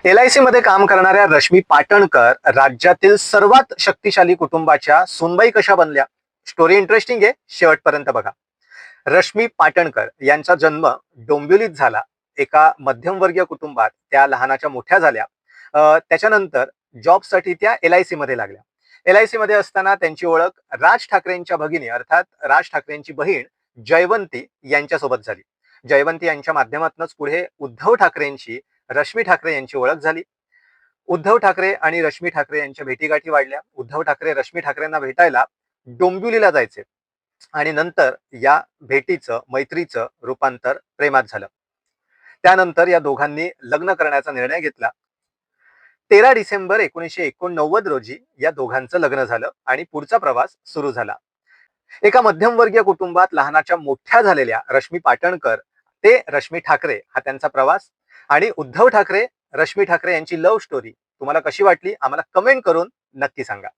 LIC मध्ये काम करणाऱ्या रश्मी पाटणकर राज्यातील सर्वात शक्तिशाली कुटुंबाच्या सूनबाई कशा बनल्या? स्टोरी इंटरेस्टिंग आहे, शेवटपर्यंत बघा. रश्मी पाटणकर यांचा जन्म डोंबिवलीत झाला. एका मध्यमवर्गीय कुटुंबात त्या लहानाच्या मोठ्या झाल्या. त्याच्यानंतर जॉबसाठी त्या LIC मध्ये लागल्या. LIC मध्ये असताना त्यांची ओळख राज ठाकरेंच्या भगिनी अर्थात राज ठाकरेंची बहीण जयवंती यांच्यासोबत झाली. जयवंती यांच्या माध्यमातूनच पुढे उद्धव ठाकरेंची रश्मी ठाकरे यांची ओळख झाली. उद्धव ठाकरे आणि रश्मी ठाकरे यांच्या भेटीगाठी वाढल्या. उद्धव ठाकरे रश्मी ठाकरेंना भेटायला डोंबिवलीला जायचे आणि नंतर या भेटीचं मैत्रीचं रूपांतर प्रेमात झालं. त्यानंतर या दोघांनी लग्न करण्याचा निर्णय घेतला. 13 डिसेंबर 1989 रोजी या दोघांचं लग्न झालं आणि पुढचा प्रवास सुरू झाला. एका मध्यमवर्गीय कुटुंबात लहानाच्या मोठ्या झालेल्या रश्मी पाटणकर ते रश्मी ठाकरे हा त्यांचा प्रवास. आणि उद्धव ठाकरे रश्मी ठाकरे यांची लव्ह स्टोरी तुम्हाला कशी वाटली आम्हाला कमेंट करून नक्की सांगा.